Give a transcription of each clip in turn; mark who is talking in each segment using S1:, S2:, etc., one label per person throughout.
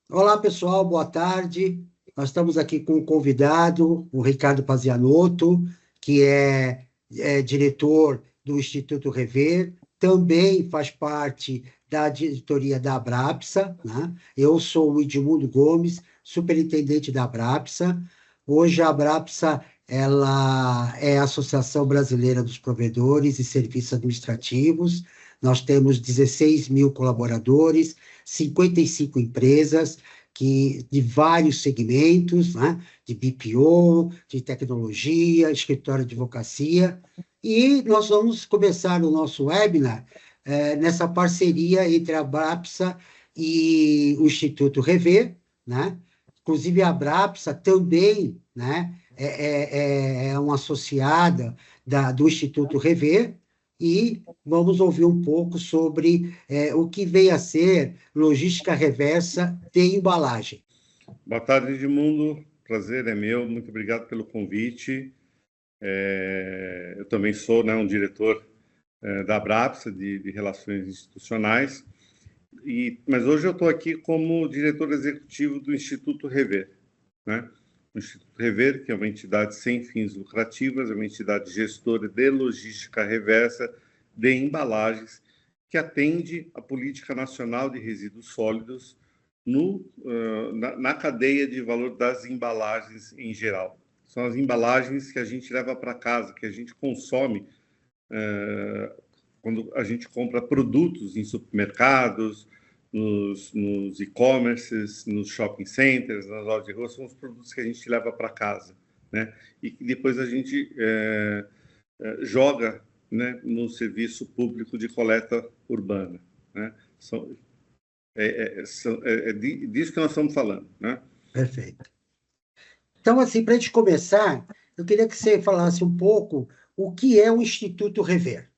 S1: Olá, pessoal, boa tarde. Nós estamos aqui com um convidado, o Ricardo Pazianotto, que é diretor do Instituto Rever, também faz parte da diretoria da Abrapsa, né? Eu sou o Edmundo Gomes, superintendente da Abrapsa. Hoje a Abrapsa, ela é a Associação Brasileira dos Provedores e Serviços Administrativos. Nós temos 16 mil colaboradores, 55 empresas de vários segmentos, né? De BPO, de tecnologia, escritório de advocacia, e nós vamos começar o nosso webinar nessa parceria entre a Brapsa e o Instituto Rever, né? Inclusive a Brapsa também, né? É uma associada do Instituto Rever, e vamos ouvir um pouco sobre o que vem a ser logística reversa de embalagem.
S2: Boa tarde, Edmundo. Prazer é meu. Muito obrigado pelo convite. Eu também sou, né, um diretor da Abrapsa, de Relações Institucionais, mas hoje eu estou aqui como diretor executivo do Instituto Rever, né? O Instituto Rever, que é uma entidade sem fins lucrativos, é uma entidade gestora de logística reversa de embalagens, que atende a Política Nacional de Resíduos Sólidos na cadeia de valor das embalagens em geral. São as embalagens que a gente leva para casa, que a gente consome quando a gente compra produtos em supermercados, nos e-commerces, nos shopping centers, nas lojas de rua, são os produtos que a gente leva para casa, né? E que depois a gente joga, né, no serviço público de coleta urbana, né? Disso que nós estamos falando, né?
S1: Perfeito. Então, assim, para a gente começar, eu queria que você falasse um pouco o que é o Instituto Rever.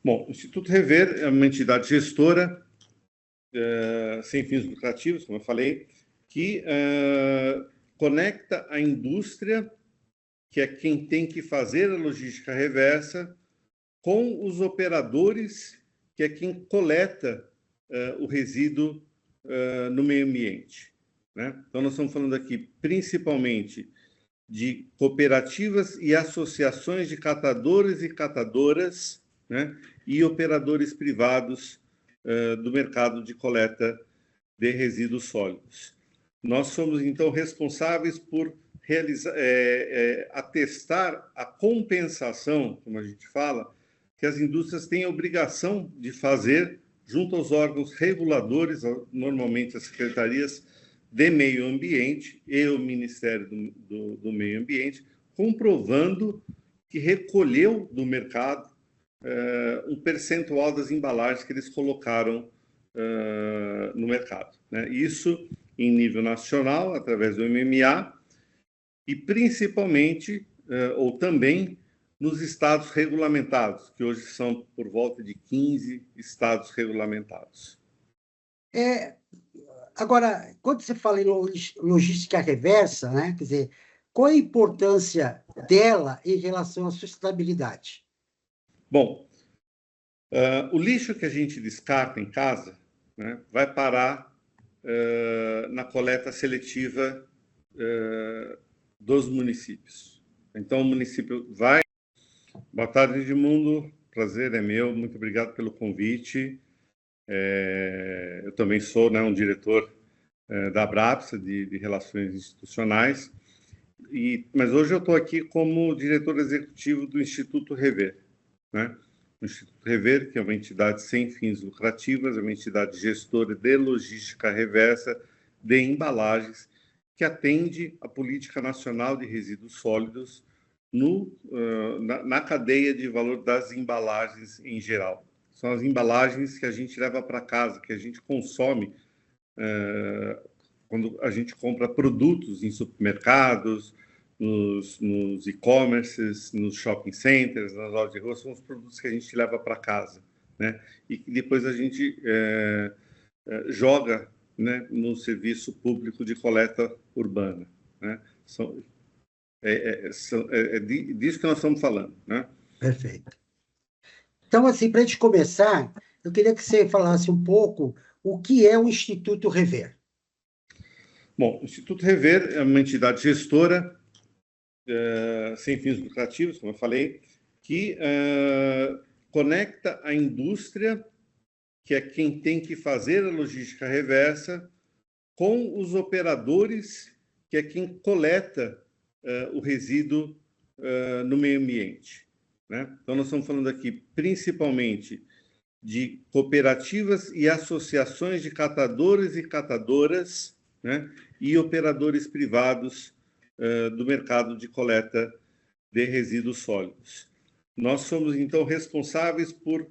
S2: Bom, o Instituto Rever é uma entidade gestora sem fins lucrativos, como eu falei, que conecta a indústria, que é quem tem que fazer a logística reversa, com os operadores, que é quem coleta o resíduo no meio ambiente, né? Então, nós estamos falando aqui principalmente de cooperativas e associações de catadores e catadoras, né? E operadores privados do mercado de coleta de resíduos sólidos. Nós somos, então, responsáveis por atestar a compensação, como a gente fala, que as indústrias têm a obrigação de fazer junto aos órgãos reguladores, normalmente as secretarias de meio ambiente e o Ministério do Meio Ambiente, comprovando que recolheu do mercado um percentual das embalagens que eles colocaram no mercado, né? Isso em nível nacional, através do MMA, e principalmente, ou também, nos estados regulamentados, que hoje são por volta de 15 estados regulamentados.
S1: Agora, quando você fala em logística reversa, né, quer dizer, qual a importância dela em relação à sustentabilidade?
S2: Bom, o lixo que a gente descarta em casa, né, vai parar na coleta seletiva dos municípios. Então, o município vai... Boa tarde, Edmundo. Prazer é meu. Muito obrigado pelo convite. Eu também sou, né, um diretor da Abrapsa, de Relações Institucionais, mas hoje eu estou aqui como diretor executivo do Instituto Rever, né? O Instituto Rever, que é uma entidade sem fins lucrativos, é uma entidade gestora de logística reversa de embalagens, que atende a Política Nacional de Resíduos Sólidos na cadeia de valor das embalagens em geral. São as embalagens que a gente leva para casa, que a gente consome quando a gente compra produtos em supermercados, nos e-commerces, nos shopping centers, nas lojas de rua, são os produtos que a gente leva para casa, né? E que depois a gente joga, né, no serviço público de coleta urbana, né? Disso que nós estamos falando, né?
S1: Perfeito. Então, assim, para a gente começar, eu queria que você falasse um pouco o que é o Instituto Rever.
S2: Bom, o Instituto Rever é uma entidade gestora sem fins lucrativos, como eu falei, que conecta a indústria, que é quem tem que fazer a logística reversa, com os operadores, que é quem coleta o resíduo no meio ambiente, né? Então, nós estamos falando aqui principalmente de cooperativas e associações de catadores e catadoras, né? E operadores privados do mercado de coleta de resíduos sólidos. Nós somos, então, responsáveis por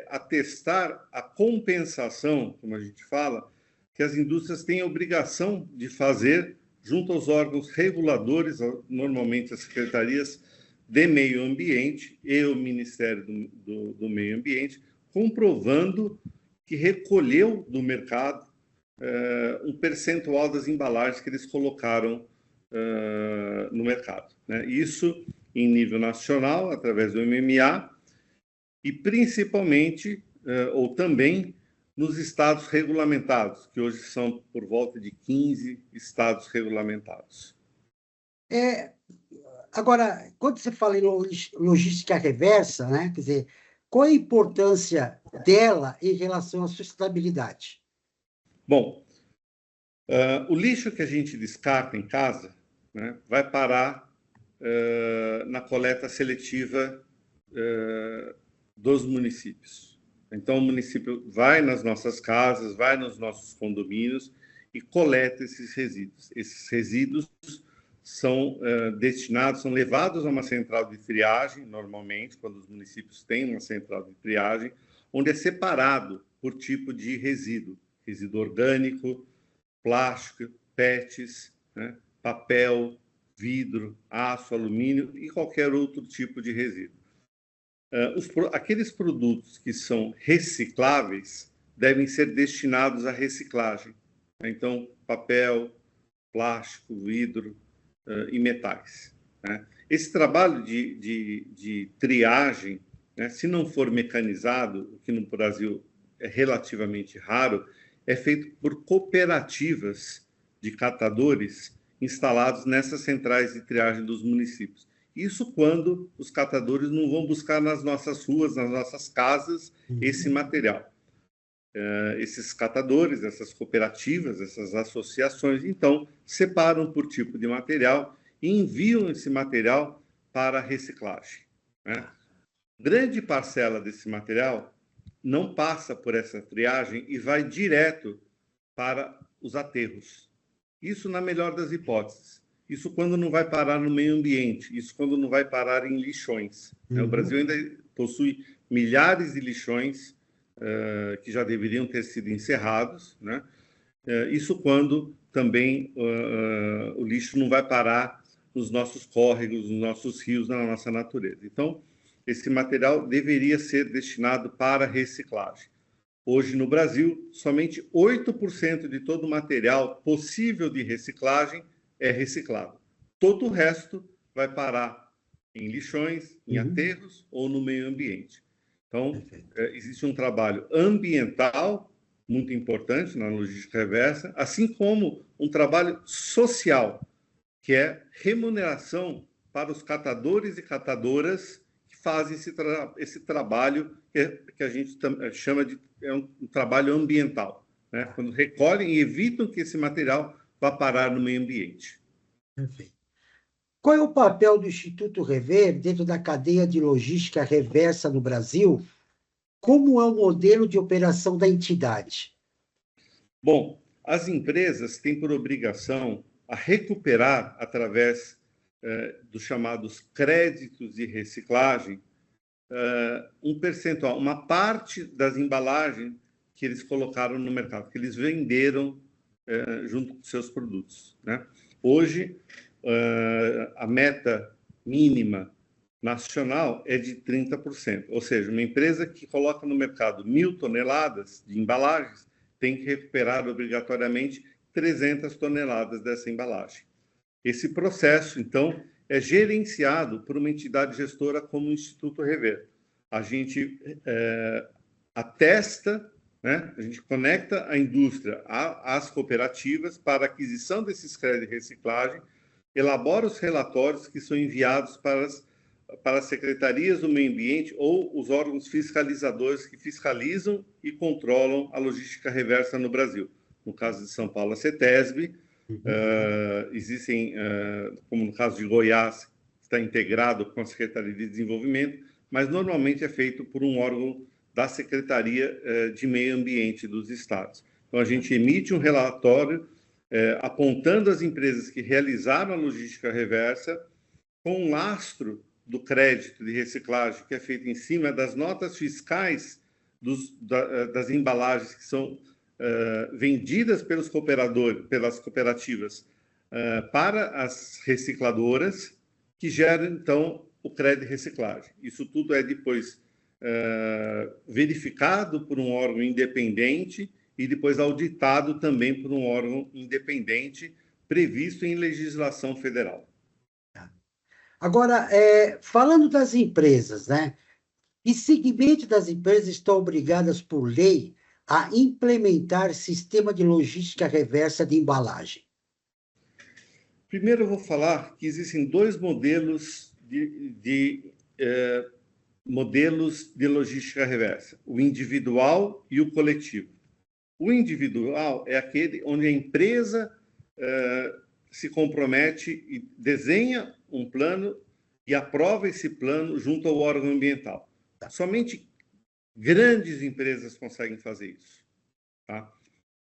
S2: atestar a compensação, como a gente fala, que as indústrias têm a obrigação de fazer junto aos órgãos reguladores, normalmente as secretarias de meio ambiente e o Ministério do Meio Ambiente, comprovando que recolheu do mercado um percentual das embalagens que eles colocaram no mercado, né? Isso em nível nacional, através do MMA, e principalmente, ou também, nos estados regulamentados, que hoje são por volta de 15 estados regulamentados.
S1: Agora, quando você fala em logística reversa, né, quer dizer, qual a importância dela em relação à sustentabilidade?
S2: Bom, o lixo que a gente descarta em casa, né, vai parar na coleta seletiva dos municípios. Então, o município vai nas nossas casas, vai nos nossos condomínios e coleta esses resíduos. Esses resíduos são destinados, são levados a uma central de triagem, normalmente, quando os municípios têm uma central de triagem, onde é separado por tipo de resíduo. Resíduo orgânico, plástico, PETs, né, papel, vidro, aço, alumínio e qualquer outro tipo de resíduo. Aqueles produtos que são recicláveis devem ser destinados à reciclagem. Então, papel, plástico, vidro e metais, né? Esse trabalho de triagem, né, se não for mecanizado, o que no Brasil é relativamente raro, é feito por cooperativas de catadores instalados nessas centrais de triagem dos municípios. Isso quando os catadores não vão buscar nas nossas ruas, nas nossas casas, esse material. Esses catadores, essas cooperativas, essas associações, então, separam por tipo de material e enviam esse material para a reciclagem, né? Grande parcela desse material não passa por essa triagem e vai direto para os aterros. Isso na melhor das hipóteses. Isso quando não vai parar no meio ambiente, isso quando não vai parar em lixões. O Brasil ainda possui milhares de lixões que já deveriam ter sido encerrados, né? Isso quando também o lixo não vai parar nos nossos córregos, nos nossos rios, na nossa natureza. Então, esse material deveria ser destinado para reciclagem. Hoje, no Brasil, somente 8% de todo o material possível de reciclagem é reciclado. Todo o resto vai parar em lixões, em aterros ou no meio ambiente. Então, existe um trabalho ambiental muito importante na logística reversa, assim como um trabalho social, que é remuneração para os catadores e catadoras que fazem esse trabalho que a gente chama de um trabalho ambiental, né? Quando recolhem e evitam que esse material vá parar no meio ambiente.
S1: Perfeito. Qual é o papel do Instituto Rever dentro da cadeia de logística reversa no Brasil? Como é o modelo de operação da entidade?
S2: Bom, as empresas têm por obrigação a recuperar, através dos chamados créditos de reciclagem, um percentual, uma parte das embalagens que eles colocaram no mercado, que eles venderam junto com seus produtos, né? Hoje, a meta mínima nacional é de 30%, ou seja, uma empresa que coloca no mercado 1.000 toneladas de embalagens tem que recuperar obrigatoriamente 300 toneladas dessa embalagem. Esse processo, então, é gerenciado por uma entidade gestora como o Instituto Rever. A gente atesta né? A gente conecta a indústria às cooperativas para aquisição desses créditos de reciclagem, elabora os relatórios que são enviados para as secretarias do meio ambiente ou os órgãos fiscalizadores que fiscalizam e controlam a logística reversa no Brasil. No caso de São Paulo, a CETESB, existem, como no caso de Goiás, está integrado com a Secretaria de Desenvolvimento, mas normalmente é feito por um órgão da Secretaria de Meio Ambiente dos estados. Então, a gente emite um relatório apontando as empresas que realizaram a logística reversa com um lastro do crédito de reciclagem que é feito em cima das notas fiscais das embalagens que são vendidas pelos cooperadores, pelas cooperativas para as recicladoras, que geram, então, o crédito de reciclagem. Isso tudo é depois verificado por um órgão independente e depois auditado também por um órgão independente previsto em legislação federal.
S1: Agora, falando das empresas, né? Que segmento das empresas estão obrigadas por lei a implementar sistema de logística reversa de embalagem?
S2: Primeiro, eu vou falar que existem dois modelos modelos de logística reversa, o individual e o coletivo. O individual é aquele onde a empresa se compromete e desenha um plano e aprova esse plano junto ao órgão ambiental. Somente grandes empresas conseguem fazer isso. Tá?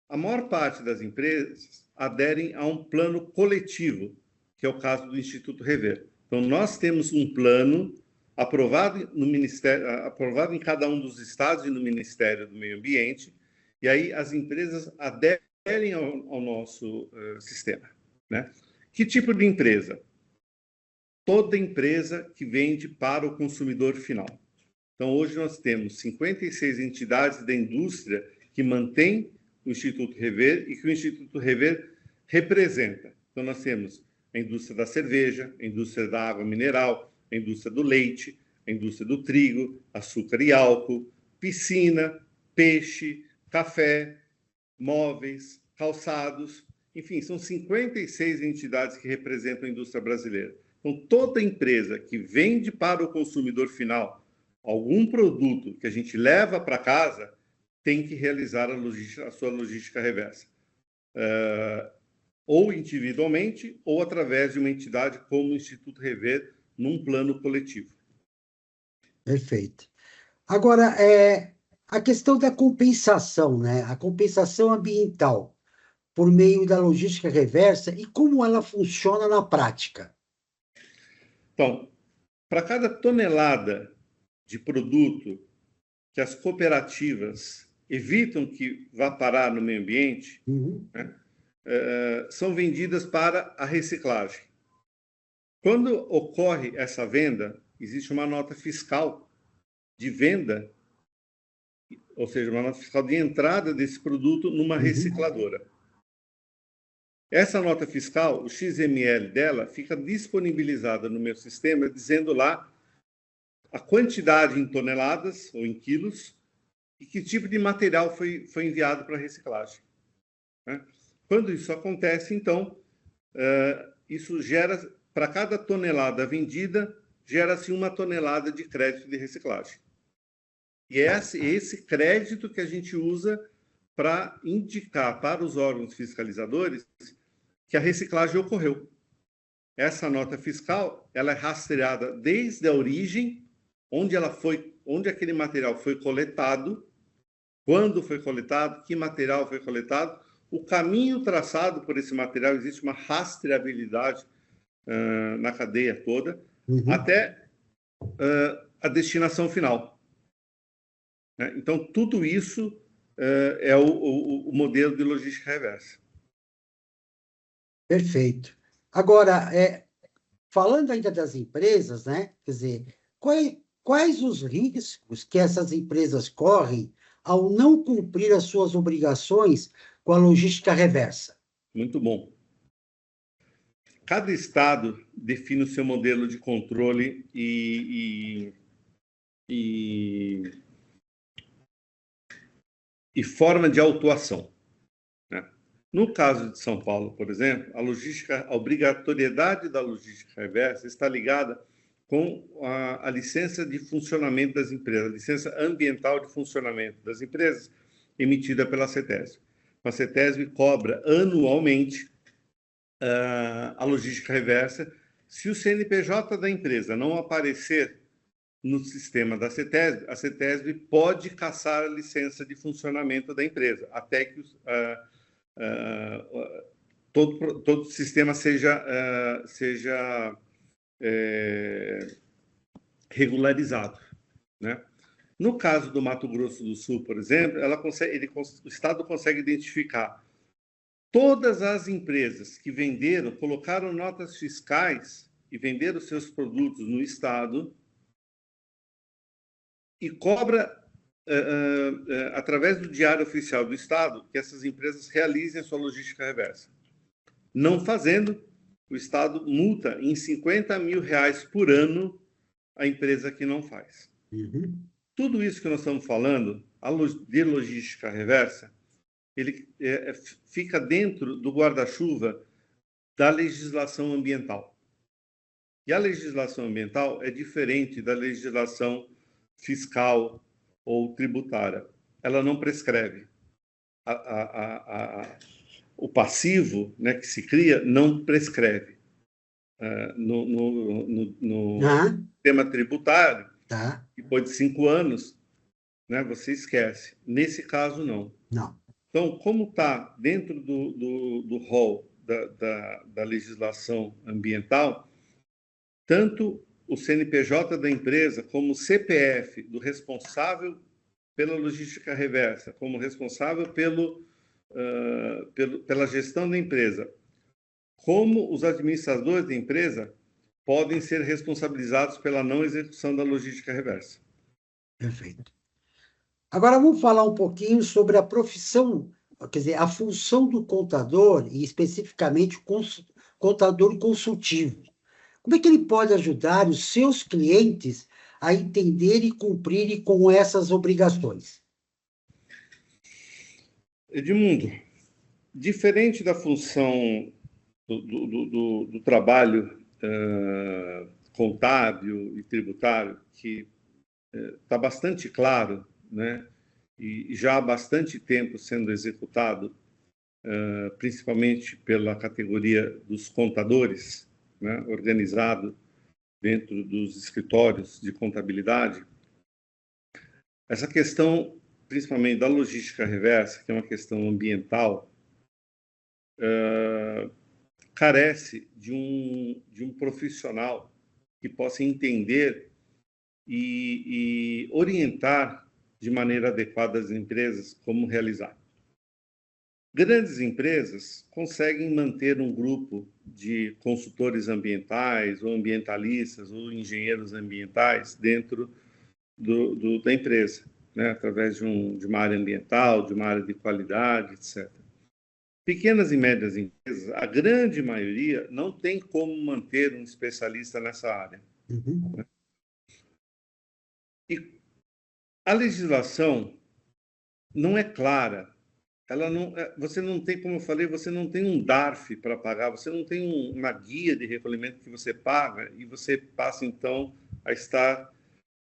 S2: A maior parte das empresas aderem a um plano coletivo, que é o caso do Instituto Rever. Então, nós temos um plano aprovado no Ministério, aprovado em cada um dos estados e no Ministério do Meio Ambiente, e aí as empresas aderem ao nosso sistema. Né? Que tipo de empresa? Toda empresa que vende para o consumidor final. Então, hoje nós temos 56 entidades da indústria que mantêm o Instituto Rever e que o Instituto Rever representa. Então, nós temos a indústria da cerveja, a indústria da água mineral, a indústria do leite, a indústria do trigo, açúcar e álcool, piscina, peixe, café, móveis, calçados, enfim, são 56 entidades que representam a indústria brasileira. Então, toda empresa que vende para o consumidor final algum produto que a gente leva para casa tem que realizar a sua logística reversa. Ou individualmente, ou através de uma entidade como o Instituto Rever, num plano coletivo.
S1: Perfeito. Agora, a questão da compensação, né? A compensação ambiental por meio da logística reversa e como ela funciona na prática.
S2: Então, para cada tonelada de produto que as cooperativas evitam que vá parar no meio ambiente, né, são vendidas para a reciclagem. Quando ocorre essa venda, existe uma nota fiscal de venda, ou seja, uma nota fiscal de entrada desse produto numa recicladora. Essa nota fiscal, o XML dela, fica disponibilizada no meu sistema, dizendo lá a quantidade em toneladas ou em quilos e que tipo de material foi enviado para reciclagem. Né? Quando isso acontece, então, isso gera, para cada tonelada vendida, gera-se 1 tonelada de crédito de reciclagem. E é esse crédito que a gente usa para indicar para os órgãos fiscalizadores que a reciclagem ocorreu. Essa nota fiscal, ela é rastreada desde a origem, onde aquele material foi coletado, quando foi coletado, que material foi coletado, o caminho traçado por esse material, existe uma rastreabilidade na cadeia toda, até a destinação final. Né? Então, tudo isso é o modelo de logística reversa.
S1: Perfeito. Agora, falando ainda das empresas, né? Quer dizer, quais os riscos que essas empresas correm ao não cumprir as suas obrigações com a logística reversa?
S2: Muito bom. Cada estado define o seu modelo de controle e e forma de autuação, né? No caso de São Paulo, por exemplo, a obrigatoriedade da logística reversa está ligada com a licença de funcionamento das empresas, a licença ambiental de funcionamento das empresas, emitida pela CETESB. A CETESB cobra anualmente a logística reversa. Se o CNPJ da empresa não aparecer no sistema da CETESB, a CETESB pode cassar a licença de funcionamento da empresa, até que todo o sistema seja regularizado, né? No caso do Mato Grosso do Sul, por exemplo, o Estado consegue identificar todas as empresas que venderam, colocaram notas fiscais e venderam seus produtos no Estado e cobra, através do Diário Oficial do Estado, que essas empresas realizem a sua logística reversa. Não fazendo, o Estado multa em R$50 mil por ano a empresa que não faz.
S1: Uhum.
S2: Tudo isso que nós estamos falando, de logística reversa, ele fica dentro do guarda-chuva da legislação ambiental. E a legislação ambiental é diferente da legislação fiscal ou tributária. Ela não prescreve. O passivo, né, que se cria não prescreve. No sistema tributário, depois de 5 anos, né, você esquece. Nesse caso, não. Então, como está dentro do rol da legislação ambiental, tanto o CNPJ da empresa como o CPF do responsável pela logística reversa, como responsável pela gestão da empresa, como os administradores da empresa podem ser responsabilizados pela não execução da logística reversa.
S1: Perfeito. Agora vamos falar um pouquinho sobre a profissão, quer dizer, a função do contador, e especificamente o contador consultivo. Como é que ele pode ajudar os seus clientes a entender e cumprirem com essas obrigações?
S2: Edmundo, diferente da função do trabalho contábil e tributário, que está bastante claro, né, e já há bastante tempo sendo executado, principalmente pela categoria dos contadores, né, organizado dentro dos escritórios de contabilidade. Essa questão, principalmente da logística reversa, que é uma questão ambiental, carece de um profissional que possa entender e orientar de maneira adequada as empresas como realizar. Grandes empresas conseguem manter um grupo de consultores ambientais, ou ambientalistas, ou engenheiros ambientais dentro da empresa, né? Através de uma área ambiental, de uma área de qualidade, etc. Pequenas e médias empresas, a grande maioria, não tem como manter um especialista nessa área.
S1: Uhum.
S2: E a legislação não é clara. Você não tem, como eu falei, você não tem um DARF para pagar, você não tem uma guia de recolhimento que você paga e você passa, então, a estar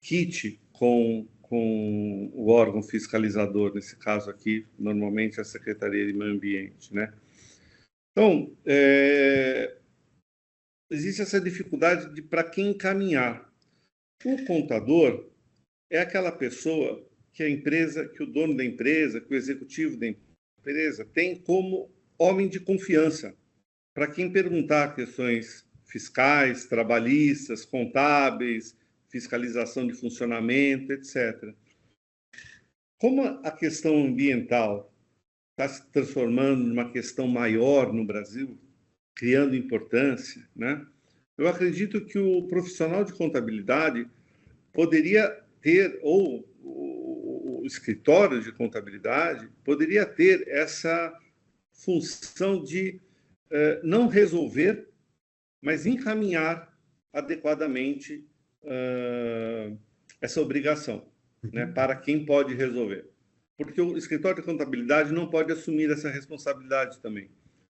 S2: quite com o órgão fiscalizador, nesse caso aqui, normalmente a Secretaria de Meio Ambiente, né? Então, existe essa dificuldade para quem encaminhar. O contador é aquela pessoa que a empresa, que o dono da empresa, que o executivo da empresa tem como homem de confiança. Para quem perguntar questões fiscais, trabalhistas, contábeis, fiscalização de funcionamento, etc. Como a questão ambiental está se transformando numa questão maior no Brasil, criando importância, né? Eu acredito que o profissional de contabilidade poderia ter, ou o escritório de contabilidade poderia ter essa função de não resolver, mas encaminhar adequadamente essa obrigação, né, para quem pode resolver. porque o escritório de contabilidade não pode assumir essa responsabilidade também.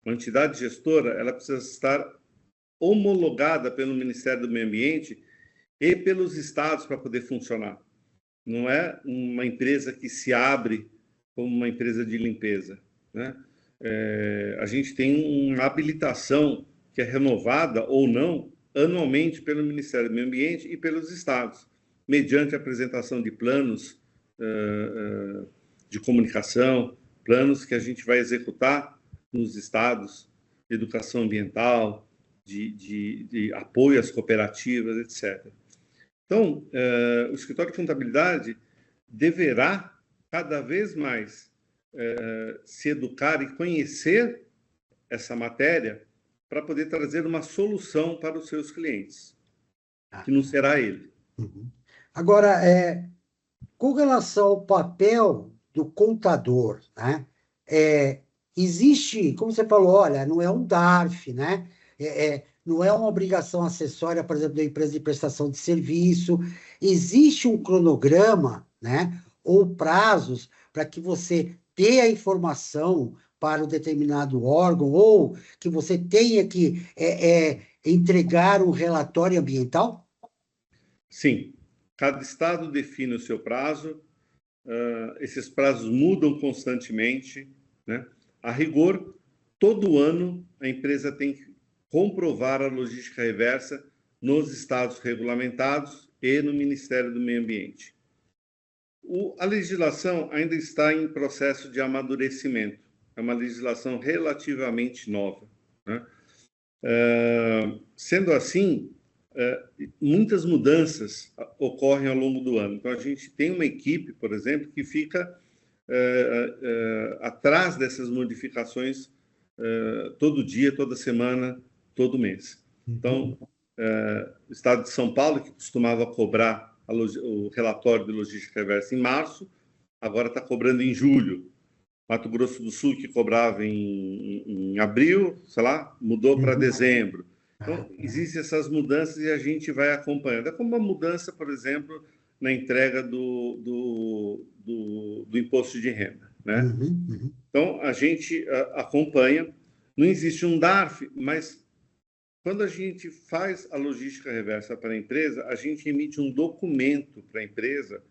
S2: Uma entidade gestora, ela precisa estar homologada pelo Ministério do Meio Ambiente e pelos estados para poder funcionar. Não é uma empresa que se abre como uma empresa de limpeza, né? A gente tem uma habilitação que é renovada ou não anualmente pelo Ministério do Meio Ambiente e pelos estados, mediante a apresentação de planos de comunicação, planos que a gente vai executar nos estados, de educação ambiental, de apoio às cooperativas, etc. Então, o escritório de contabilidade deverá cada vez mais se educar e conhecer essa matéria para poder trazer uma solução para os seus clientes, que não será ele.
S1: Uhum. Agora, com relação ao papel do contador, né? Existe, como você falou, olha, não é um DARF, né? Não é uma obrigação acessória, por exemplo, da empresa de prestação de serviço. Existe um cronograma, né? Ou prazos para que você dê a informação para um determinado órgão, ou que você tenha que entregar um relatório ambiental?
S2: Sim, cada estado define o seu prazo, esses prazos mudam constantemente, né? A rigor, todo ano a empresa tem que comprovar a logística reversa nos estados regulamentados e no Ministério do Meio Ambiente. A legislação ainda está em processo de amadurecimento. É uma legislação relativamente nova, né? Sendo assim, muitas mudanças ocorrem ao longo do ano. Então, a gente tem uma equipe, por exemplo, que fica atrás dessas modificações todo dia, toda semana, todo mês. Então, o Estado de São Paulo, que costumava cobrar o relatório de logística reversa em março, agora está cobrando em julho. Mato Grosso do Sul, que cobrava em abril, sei lá, mudou para dezembro. Então, existem essas mudanças e a gente vai acompanhando. É como uma mudança, por exemplo, na entrega do imposto de renda, né? Então, a gente acompanha. Não existe um DARF, mas quando a gente faz a logística reversa para a empresa, a gente emite um documento para a empresa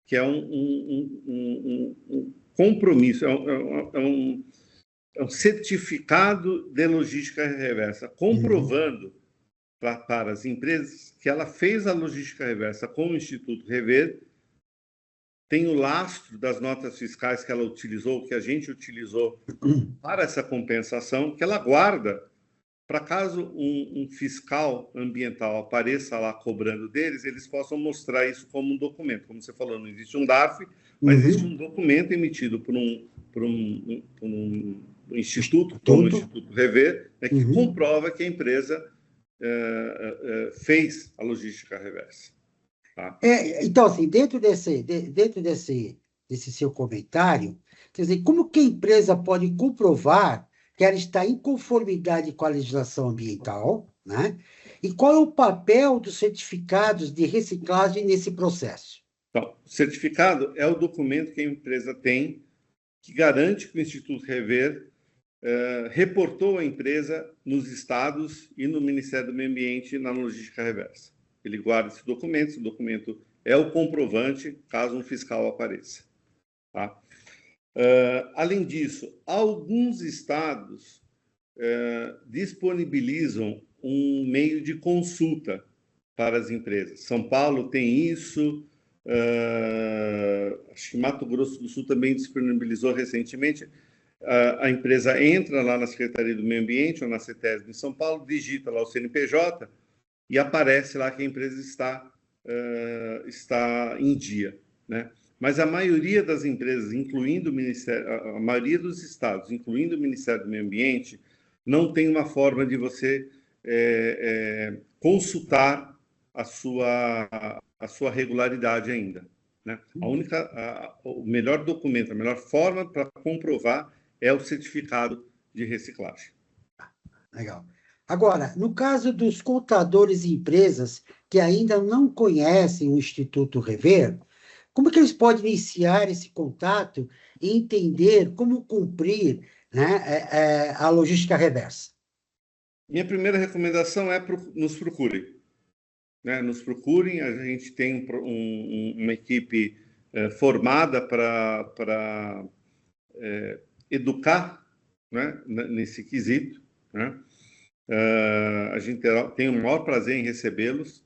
S2: que é um compromisso, é um certificado de logística reversa, comprovando para as empresas que ela fez a logística reversa com o Instituto Rever, tem o lastro das notas fiscais que ela utilizou, que a gente utilizou para essa compensação, que ela guarda para caso um fiscal ambiental apareça lá cobrando deles, eles possam mostrar isso como um documento. Como você falou, não existe um DARF, mas existe um documento emitido por um instituto, como o Instituto Rever, né, que comprova que a empresa fez a logística reversa. Tá?
S1: Então, assim, dentro desse seu comentário, quer dizer, como que a empresa pode comprovar que ela está em conformidade com a legislação ambiental, né? E qual é o papel dos certificados de reciclagem nesse processo?
S2: Então, o certificado é o documento que a empresa tem que garante que o Instituto Rever reportou a empresa nos estados e no Ministério do Meio Ambiente na logística reversa. Ele guarda esse documento é o comprovante caso um fiscal apareça. Tá? Além disso, alguns estados disponibilizam um meio de consulta para as empresas. São Paulo tem isso, acho que Mato Grosso do Sul também disponibilizou recentemente. A empresa entra lá na Secretaria do Meio Ambiente ou na CETESB em São Paulo, digita lá o CNPJ e aparece lá que a empresa está em dia, né? Mas a maioria das empresas, incluindo o Ministério, a maioria dos estados, incluindo o Ministério do Meio Ambiente, não tem uma forma de você consultar a sua regularidade ainda, né? O melhor documento, a melhor forma para comprovar é o certificado de reciclagem.
S1: Legal. Agora, no caso dos contadores e empresas que ainda não conhecem o Instituto Rever, Como é que eles podem iniciar esse contato e entender como cumprir, né, a logística reversa?
S2: Minha primeira recomendação é nos procurem. Né? Nos procurem, a gente tem uma equipe formada para educar, né, nesse quesito. Né? A gente tem o maior prazer em recebê-los.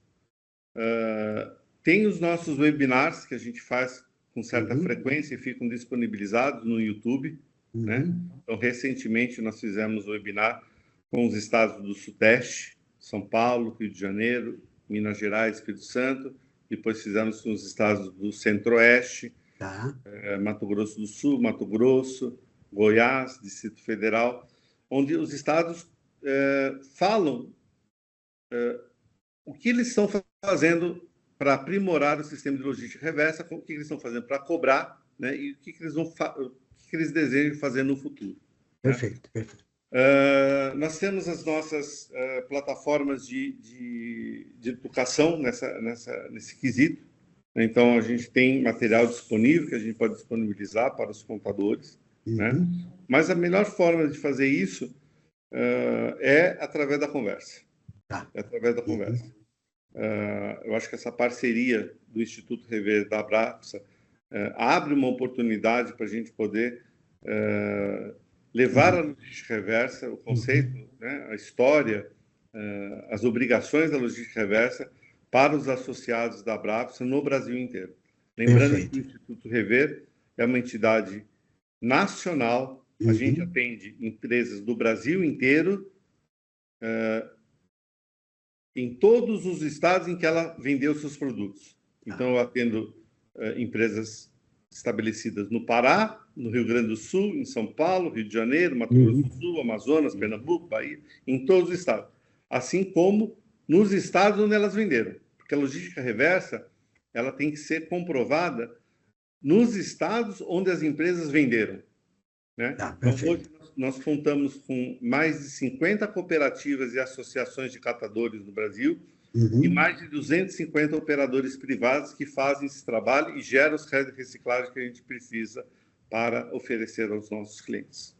S2: Tem os nossos webinars que a gente faz com certa frequência e ficam disponibilizados no YouTube. Né? Então, recentemente, nós fizemos um webinar com os estados do Sudeste, São Paulo, Rio de Janeiro, Minas Gerais, Espírito Santo. Depois fizemos com os estados do Centro-Oeste,
S1: Tá.
S2: Mato Grosso do Sul, Mato Grosso, Goiás, Distrito Federal, onde os estados falam o que eles estão fazendo para aprimorar o sistema de logística reversa, o que eles estão fazendo para cobrar, né, e o que eles desejam fazer no futuro.
S1: Perfeito,
S2: né?
S1: perfeito.
S2: Nós temos as nossas plataformas de educação nesse quesito. Então, a gente tem material disponível que a gente pode disponibilizar para os contadores. Né? Mas a melhor forma de fazer isso é através da conversa.
S1: Tá.
S2: É através da conversa. Eu acho que essa parceria do Instituto Rever da Abrapsa abre uma oportunidade para a gente poder levar a logística reversa, o conceito, né, a história, as obrigações da logística reversa para os associados da Abrapsa no Brasil inteiro. Lembrando que o Instituto Rever é uma entidade nacional, a gente atende empresas do Brasil inteiro, em todos os estados em que ela vendeu seus produtos. Então, eu atendo empresas estabelecidas no Pará, no Rio Grande do Sul, em São Paulo, Rio de Janeiro, Mato Grosso do Sul, Amazonas, Pernambuco, Bahia, em todos os estados. Assim como nos estados onde elas venderam. Porque a logística reversa, ela tem que ser comprovada nos estados onde as empresas venderam. Né? Então, hoje nós contamos com mais de 50 cooperativas e associações de catadores no Brasil e mais de 250 operadores privados que fazem esse trabalho e geram os créditos de reciclagem que a gente precisa para oferecer aos nossos clientes.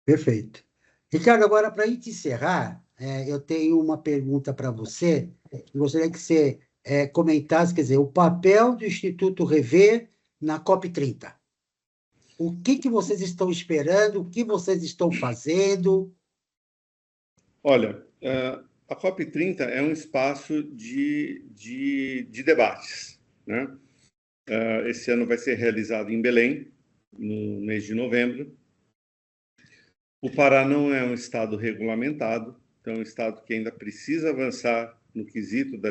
S1: Perfeito. Ricardo, agora, para a gente encerrar, eu tenho uma pergunta para você. Eu gostaria que você comentasse, quer dizer, o papel do Instituto Rever na COP30. O que vocês estão esperando? O que vocês estão fazendo?
S2: Olha, a COP30 é um espaço de debates. Né? Esse ano vai ser realizado em Belém, no mês de novembro. O Pará não é um estado regulamentado, então é um estado que ainda precisa avançar no quesito da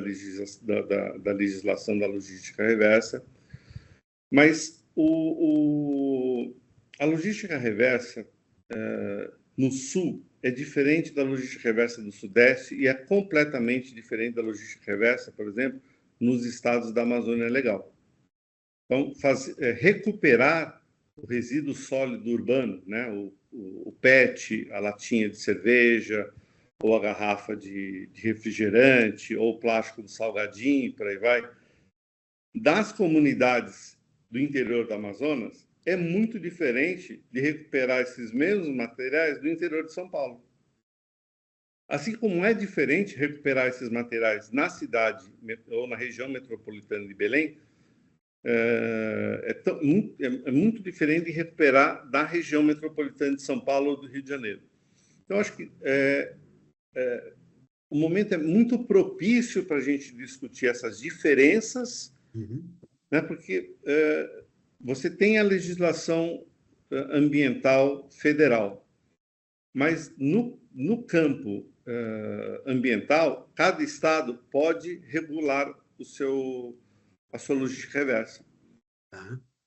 S2: legislação da logística reversa. Mas a logística reversa no Sul é diferente da logística reversa do Sudeste e é completamente diferente da logística reversa, por exemplo, nos estados da Amazônia Legal. Então, recuperar o resíduo sólido urbano, né, o PET, a latinha de cerveja, ou a garrafa de refrigerante, ou o plástico do salgadinho, por aí vai, das comunidades do interior do Amazonas, é muito diferente de recuperar esses mesmos materiais do interior de São Paulo. Assim como é diferente recuperar esses materiais na cidade ou na região metropolitana de Belém, é muito diferente de recuperar da região metropolitana de São Paulo ou do Rio de Janeiro. Então, acho que o momento é muito propício para a gente discutir essas diferenças, né, porque você tem a legislação ambiental federal, mas no campo ambiental, cada estado pode regular a sua logística reversa.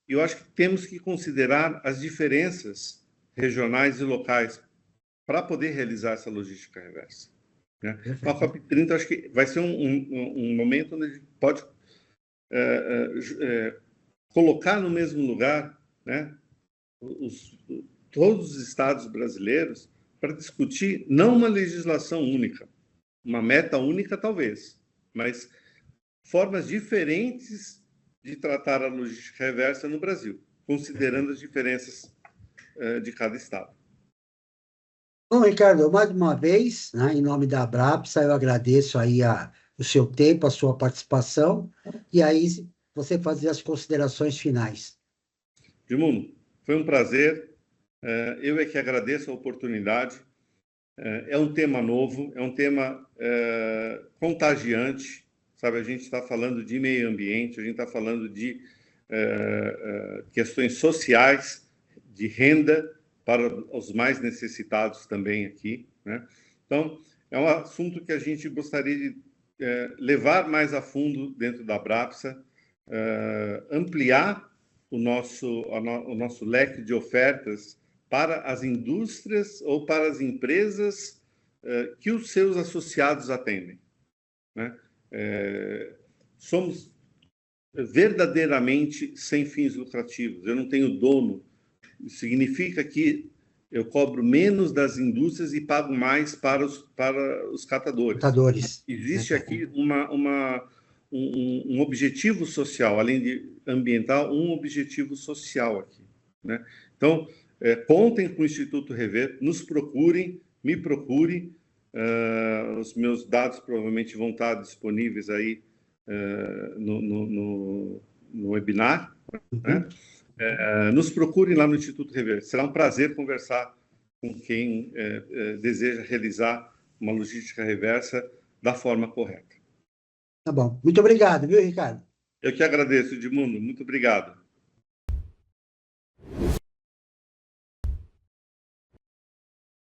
S2: E eu acho que temos que considerar as diferenças regionais e locais para poder realizar essa logística reversa. Né? Então, a COP30 acho que vai ser um momento onde a gente pode colocar no mesmo lugar, né, todos os estados brasileiros para discutir não uma legislação única, uma meta única talvez, mas formas diferentes de tratar a logística reversa no Brasil, considerando as diferenças de cada estado.
S1: Bom, Ricardo, mais uma vez, né, em nome da Abrapsa, eu agradeço aí o seu tempo, a sua participação, e aí você fazer as considerações finais.
S2: Edmundo, foi um prazer. Eu é que agradeço a oportunidade. É um tema novo, é um tema contagiante, sabe? A gente está falando de meio ambiente, a gente está falando de questões sociais, de renda para os mais necessitados também aqui, né? Então, é um assunto que a gente gostaria de levar mais a fundo dentro da Abrapsa, ampliar o nosso leque de ofertas para as indústrias ou para as empresas que os seus associados atendem, né? Somos verdadeiramente sem fins lucrativos. Eu não tenho dono. Isso significa que eu cobro menos das indústrias e pago mais para os catadores.
S1: Catadores.
S2: Existe aqui um objetivo social, além de ambiental, um objetivo social aqui, né? Então, contem com o Instituto Rever, nos procurem, me procurem. Os meus dados provavelmente vão estar disponíveis aí no webinar, né? Nos procurem lá no Instituto Rever. Será um prazer conversar com quem deseja realizar uma logística reversa da forma correta.
S1: Tá bom. Muito obrigado, viu, Ricardo?
S2: Eu que agradeço, Edmundo. Muito obrigado.